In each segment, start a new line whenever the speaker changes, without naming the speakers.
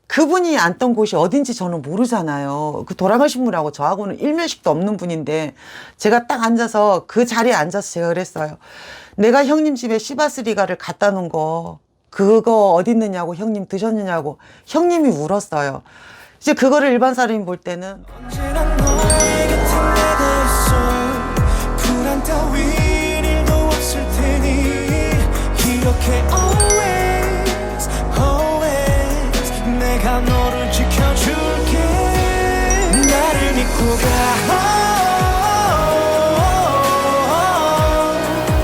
그분이 앉던 곳이 어딘지 저는 모르잖아요. 그 돌아가신 분하고 저하고는 일면식도 없는 분인데 제가 딱 앉아서 그 자리에 앉아서 제가 그랬어요. 내가 형님 집에 시바스리가를 갖다 놓은 거 그거 어디 있느냐고 형님 드셨느냐고 형님이 울었어요. 이제 그거를 일반 사람이 볼 때는
언제나 너의 곁에 내가 있어. 불안 따윈 일도 없을 테니 이렇게 always always 내가 너를 지켜줄게. 나를 믿고 가.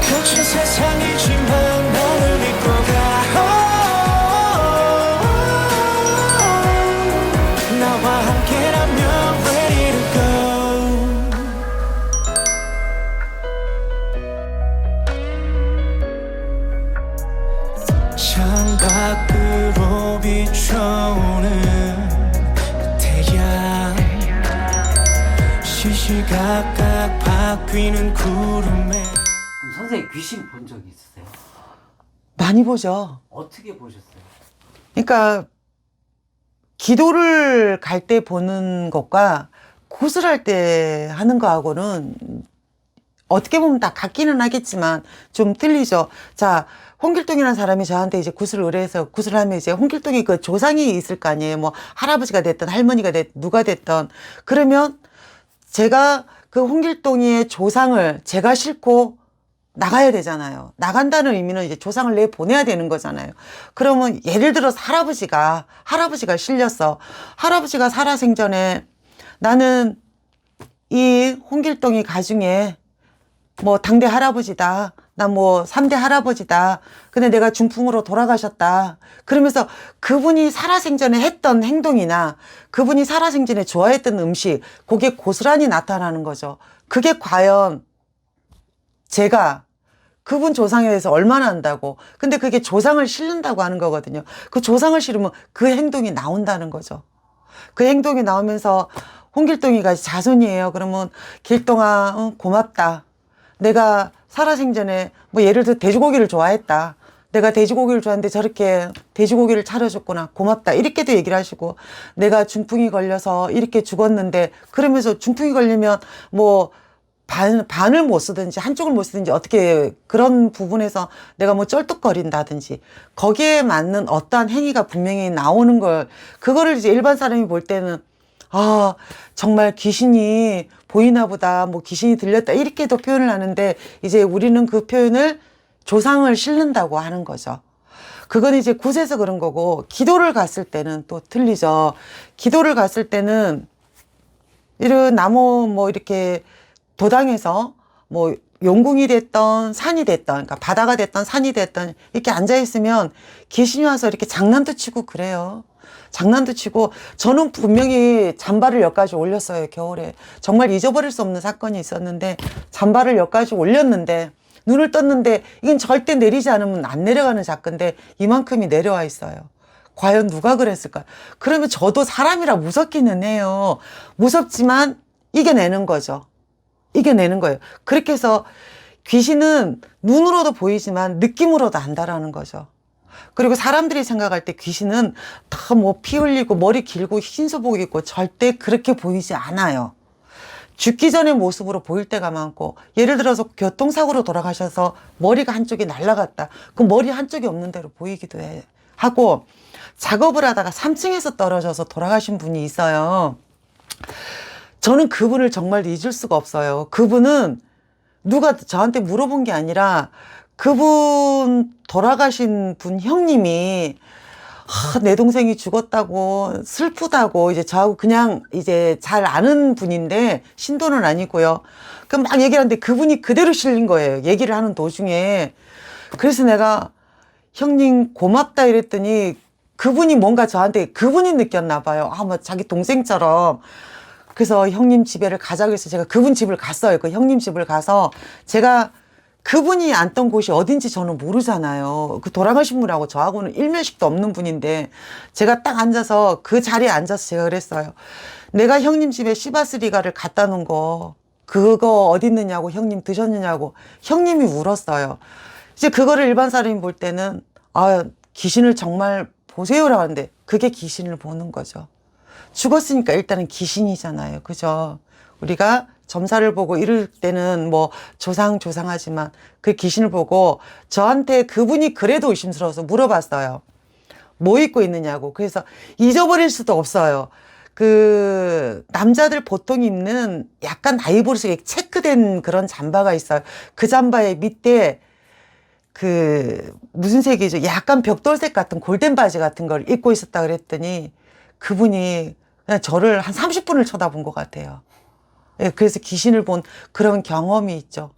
거친 세상이지만 나를 믿고 가. 나와 함께라면 ready to go. 창밖으로 비춰오는 그 태양, 시시각각 바뀌는 구름에.
그럼 선생님 귀신 본 적 있으세요?
많이 보죠.
어떻게 보셨어요?
그러니까 기도를 갈 때 보는 것과 구슬할 때 하는 거하고는 어떻게 보면 다 같기는 하겠지만 좀 틀리죠. 자, 홍길동이라는 사람이 저한테 이제 구슬을 의뢰해서 구슬을 하면 이제 홍길동이 그 조상이 있을 거 아니에요. 뭐 할아버지가 됐든 할머니가 됐든 누가 됐든 그러면 제가 그 홍길동이의 조상을 제가 싣고 나가야 되잖아요. 나간다는 의미는 이제 조상을 내보내야 되는 거잖아요. 그러면 예를 들어서 할아버지가 실렸어. 할아버지가 살아생전에 나는 이 홍길동이 가중에 뭐 당대 할아버지다. 나 뭐 3대 할아버지다. 근데 내가 중풍으로 돌아가셨다. 그러면서 그분이 살아생전에 했던 행동이나 그분이 살아생전에 좋아했던 음식, 그게 고스란히 나타나는 거죠. 그게 과연 제가 그분 조상에 대해서 얼마나 안다고. 근데 그게 조상을 실른다고 하는 거거든요. 그 조상을 실으면 그 행동이 나온다는 거죠. 그 행동이 나오면서 홍길동이가 자손이에요. 그러면 길동아, 고맙다. 내가 살아생전에 뭐 예를 들어 돼지고기를 좋아했다. 내가 돼지고기를 좋아하는데 저렇게 돼지고기를 차려줬구나. 고맙다. 이렇게도 얘기를 하시고 내가 중풍이 걸려서 이렇게 죽었는데 그러면서 중풍이 걸리면 뭐 반을 못 쓰든지 한쪽을 못 쓰든지 어떻게 그런 부분에서 내가 뭐 쩔뚝거린다든지 거기에 맞는 어떠한 행위가 분명히 나오는 걸 그거를 이제 일반 사람이 볼 때는 아 정말 귀신이 보이나 보다 뭐 귀신이 들렸다 이렇게도 표현을 하는데 이제 우리는 그 표현을 조상을 실른다고 하는 거죠. 그건 이제 굿에서 그런 거고 기도를 갔을 때는 또 틀리죠. 기도를 갔을 때는 이런 나무 뭐 이렇게 도당에서 뭐 용궁이 됐던 산이 됐던 그러니까 바다가 됐던 산이 됐던 이렇게 앉아있으면 귀신이 와서 이렇게 장난도 치고 그래요. 장난도 치고 저는 분명히 잠바를 여기까지 올렸어요. 겨울에 정말 잊어버릴 수 없는 사건이 있었는데 잠바를 여기까지 올렸는데 눈을 떴는데 이건 절대 내리지 않으면 안 내려가는 작건데 이만큼이 내려와 있어요. 과연 누가 그랬을까? 그러면 저도 사람이라 무섭기는 해요. 무섭지만 이겨내는 거죠. 이겨내는 거예요. 그렇게 해서 귀신은 눈으로도 보이지만 느낌으로도 안다라는 거죠. 그리고 사람들이 생각할 때 귀신은 다 뭐 피 흘리고 머리 길고 흰소복 입고 절대 그렇게 보이지 않아요. 죽기 전의 모습으로 보일 때가 많고 예를 들어서 교통사고로 돌아가셔서 머리가 한쪽이 날아갔다. 그 머리 한쪽이 없는 대로 보이기도 하고 작업을 하다가 3층에서 떨어져서 돌아가신 분이 있어요. 저는 그분을 정말 잊을 수가 없어요. 그분은 누가 저한테 물어본 게 아니라 그분 돌아가신 분 형님이 내 동생이 죽었다고 슬프다고 이제 저하고 그냥 이제 잘 아는 분인데 신도는 아니고요. 그럼 막 얘기를 하는데 그분이 그대로 실린 거예요. 얘기를 하는 도중에. 그래서 내가 형님 고맙다 이랬더니 그분이 뭔가 저한테 그분이 느꼈나 봐요. 뭐 자기 동생처럼. 그래서 형님 집에를 가자고 해서 제가 그분 집을 갔어요. 그 형님 집을 가서 제가 그분이 앉던 곳이 어딘지 저는 모르잖아요. 그 돌아가신 분하고 저하고는 일면식도 없는 분인데 제가 딱 앉아서 그 자리에 앉아서 제가 그랬어요. 내가 형님 집에 시바스리가를 갖다 놓은 거 그거 어디 있느냐고 형님 드셨느냐고 형님이 울었어요. 이제 그거를 일반 사람이 볼 때는 아 귀신을 정말 보세요라고 하는데 그게 귀신을 보는 거죠. 죽었으니까 일단은 귀신이잖아요. 그죠? 우리가 점사를 보고 이럴 때는 뭐 조상하지만 그 귀신을 보고 저한테 그분이 그래도 의심스러워서 물어봤어요. 뭐 입고 있느냐고. 그래서 잊어버릴 수도 없어요. 그 남자들 보통 입는 약간 나이브로서 체크된 그런 잠바가 있어요. 그 잠바의 밑에 그 무슨 색이죠? 약간 벽돌색 같은 골덴 바지 같은 걸 입고 있었다 그랬더니 그분이 그냥 저를 한 30분을 쳐다본 것 같아요. 예, 그래서 귀신을 본 그런 경험이 있죠.